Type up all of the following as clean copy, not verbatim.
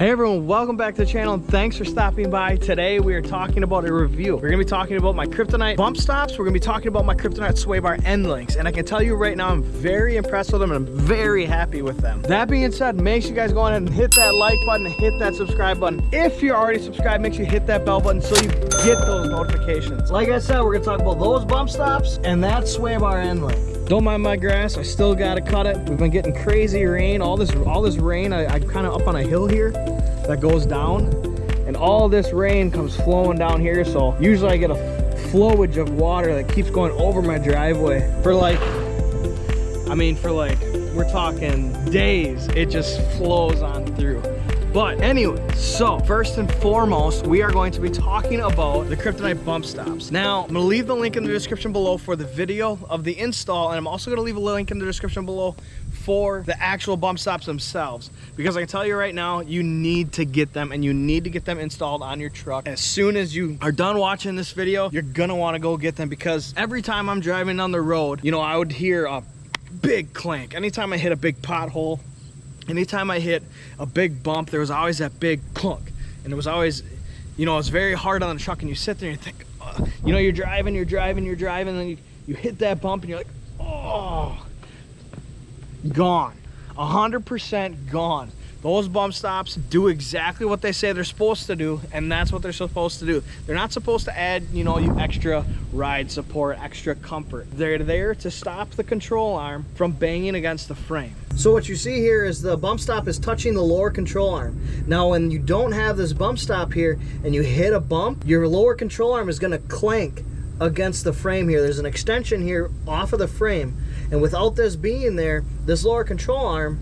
Hey everyone, welcome back to the channel and thanks for stopping by. Today we are talking about a review. We're gonna be talking about my Kryptonite bump stops. We're gonna be talking about my Kryptonite sway bar end links. And I can tell you right now, I'm very impressed with them and I'm very happy with them. That being said, make sure you guys go ahead and hit that like button and hit that subscribe button. If you're already subscribed, make sure you hit that bell button so you get those notifications. Like I said, we're gonna talk about those bump stops and that sway bar end link. Don't mind my grass, I still gotta cut it. We've been getting crazy rain, all this rain. I'm kind of up on a hill here that goes down, and all this rain comes flowing down here, so usually I get a flowage of water that keeps going over my driveway for like, we're talking days. It just flows on through. But anyway, so first and foremost, we are going to be talking about the Kryptonite bump stops. Now, I'm gonna leave the link in the description below for the video of the install, and I'm also gonna leave a link in the description below for the actual bump stops themselves, because I can tell you right now, you need to get them and you need to get them installed on your truck. As soon as you are done watching this video, you're gonna wanna go get them, because every time I'm driving down the road, you know, I would hear a big clank. Anytime I hit a big pothole, anytime I hit a big bump, there was always that big clunk. And it was always, you know, it's very hard on the truck, and you sit there and you think, you know, you're driving, and then you hit that bump and you're like, oh, gone. 100% gone. Those bump stops do exactly what they say they're supposed to do, and that's what they're supposed to do. They're not supposed to add, you know, you extra ride support, extra comfort. They're there to stop the control arm from banging against the frame. So what you see here is the bump stop is touching the lower control arm. Now, when you don't have this bump stop here and you hit a bump, your lower control arm is gonna clank against the frame here. There's an extension here off of the frame, and without this being there, this lower control arm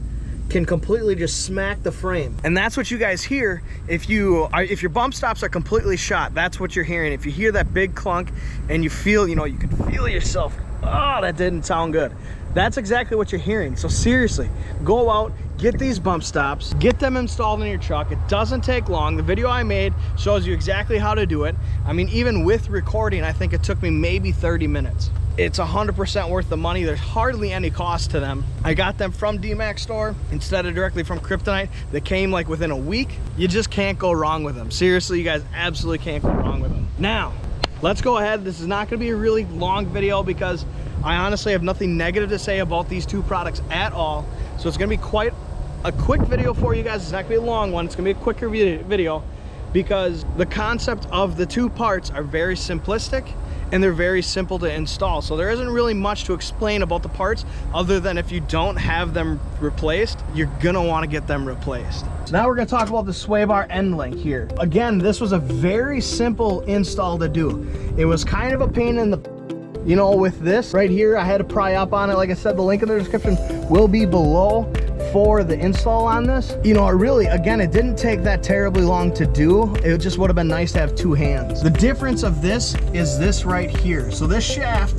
can completely just smack the frame. And that's what you guys hear if your bump stops are completely shot. That's what you're hearing. If you hear that big clunk and you feel, you know, you can feel yourself, oh, that didn't sound good. That's exactly what you're hearing. So seriously, go out, get these bump stops, get them installed in your truck. It doesn't take long. The video I made shows you exactly how to do it. I mean, even with recording, I think it took me maybe 30 minutes. It's 100% worth the money. There's hardly any cost to them. I got them from D-Max store instead of directly from Kryptonite. They came like within a week. You just can't go wrong with them. Seriously, you guys absolutely can't go wrong with them. Now, let's go ahead. This is not gonna be a really long video because I honestly have nothing negative to say about these two products at all. So it's gonna be quite a quick video for you guys. It's not gonna be a long one. It's gonna be a quicker video because the concept of the two parts are very simplistic and they're very simple to install. So there isn't really much to explain about the parts other than if you don't have them replaced, you're gonna wanna get them replaced. So now we're gonna talk about the sway bar end link here. Again, this was a very simple install to do. It was kind of a pain in the, you know, with this right here, I had to pry up on it. Like I said, the link in the description will be below for the install on this. You know, again, it didn't take that terribly long to do. It just would have been nice to have two hands. The difference of this is this right here. So this shaft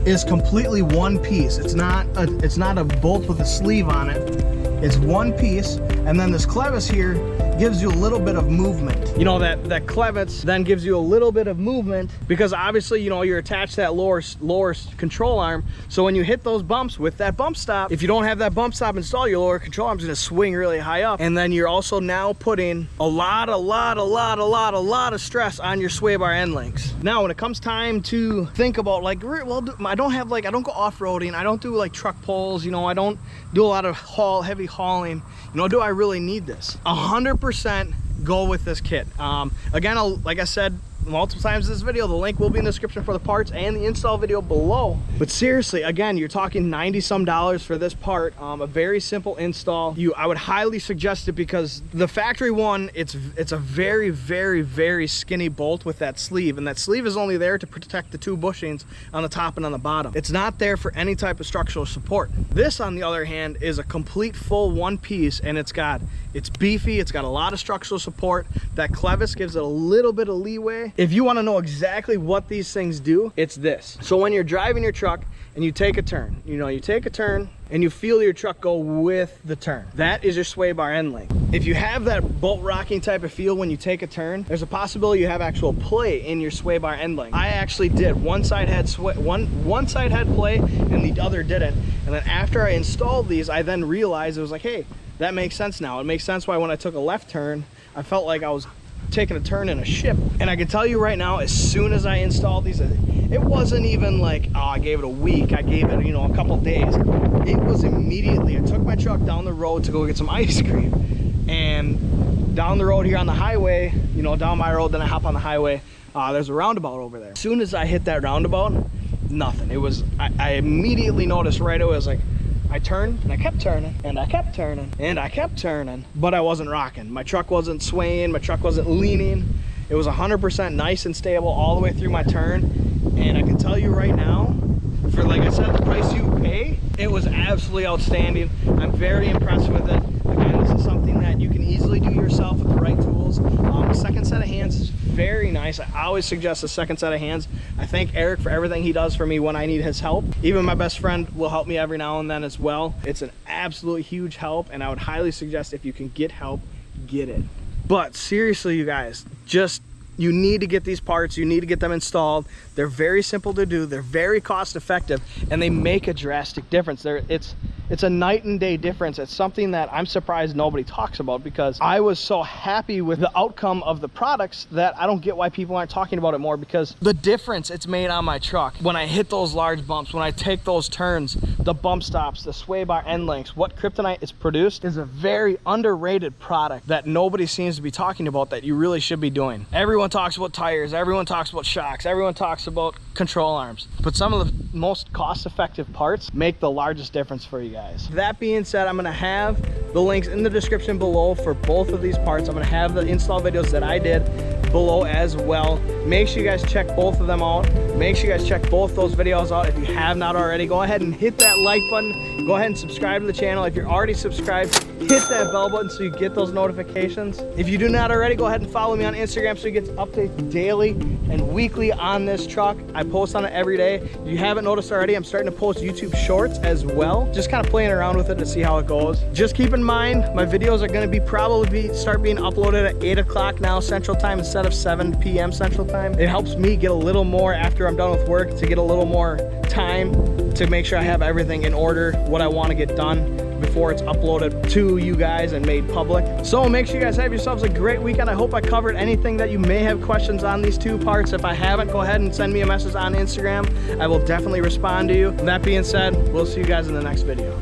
is completely one piece. It's not a bolt with a sleeve on it. It's one piece, and then this clevis here gives you a little bit of movement. You know, that clevis then gives you a little bit of movement because obviously, you know, you're attached to that lower control arm. So when you hit those bumps with that bump stop, if you don't have that bump stop installed, your lower control arm is gonna swing really high up. And then you're also now putting a lot of stress on your sway bar end links. Now, when it comes time to think about like, well, I don't go off-roading. I don't do like truck pulls, you know, I don't do a lot of heavy hauling. You know, do I really need this? 100% go with this kit. Again, like I said multiple times in this video, the link will be in the description for the parts and the install video below. But seriously, again, you're talking $90 some for this part. A very simple install. I would highly suggest it because the factory one, it's a very skinny bolt with that sleeve, and that sleeve is only there to protect the two bushings on the top and on the bottom. It's not there for any type of structural support. This, on the other hand, is a complete full one piece, and it's beefy, it's got a lot of structural support. That clevis gives it a little bit of leeway. If you want to know exactly what these things do, it's this. So when you're driving your truck and you take a turn, you know, you take a turn and you feel your truck go with the turn. That is your sway bar end link. If you have that bolt rocking type of feel when you take a turn, there's a possibility you have actual play in your sway bar end link. I actually did. One side had play and the other didn't. And then after I installed these, I then realized it was like, hey, that makes sense now. It makes sense why when I took a left turn, I felt like I was taking a turn in a ship. And I can tell you right now, as soon as I installed these, it wasn't even like, oh, I gave it a week, I gave it, you know, a couple days. It was immediately. I took my truck down the road to go get some ice cream, and down the road here on the highway, you know, down my road, then I hop on the highway, there's a roundabout over there. As soon as I hit that roundabout, nothing. It was, I immediately noticed right away. I was like, I turned and I kept turning and I kept turning and I kept turning, but I wasn't rocking. My truck wasn't swaying, my truck wasn't leaning. It was 100% nice and stable all the way through my turn. And I can tell you right now, for, like I said, the price you pay, it was absolutely outstanding. I'm very impressed with it. Again, this is something that you can easily do yourself with the right tools. A second set of hands is very nice. I always suggest a second set of hands. I thank Eric for everything he does for me when I need his help. Even my best friend will help me every now and then as well. It's an absolute huge help, and I would highly suggest if you can get help, get it. But seriously, you guys, you need to get these parts. You need to get them installed. They're very simple to do. They're very cost effective, and they make a drastic difference. It's a night and day difference. It's something that I'm surprised nobody talks about, because I was so happy with the outcome of the products that I don't get why people aren't talking about it more, because the difference it's made on my truck when I hit those large bumps, when I take those turns, the bump stops, the sway bar end lengths, what Kryptonite is produced is a very underrated product that nobody seems to be talking about, that you really should be doing. Everyone talks about tires, everyone talks about shocks, everyone talks about control arms, but some of the most cost-effective parts make the largest difference for you guys. That being said, I'm gonna have the links in the description below for both of these parts. I'm gonna have the install videos that I did below as well. Make sure you guys check both of them out. Make sure you guys check both those videos out. If you have not already, go ahead and hit that like button. Go ahead and subscribe to the channel. If you're already subscribed, hit that bell button so you get those notifications. If you do not already, go ahead and follow me on Instagram so you get updates daily and weekly on this truck. I post on it every day. If you haven't noticed already, I'm starting to post YouTube shorts as well. Just kind of playing around with it to see how it goes. Just keep in mind, my videos are going to probably start being uploaded at 8 o'clock now Central Time instead of 7 p.m. Central Time. It helps me get a little more after I'm done with work, to get a little more time to make sure I have everything in order, what I want to get done before it's uploaded to you guys and made public. So make sure you guys have yourselves a great weekend. I hope I covered anything that you may have questions on these two parts. If I haven't, go ahead and send me a message on Instagram. I will definitely respond to you. That being said, we'll see you guys in the next video.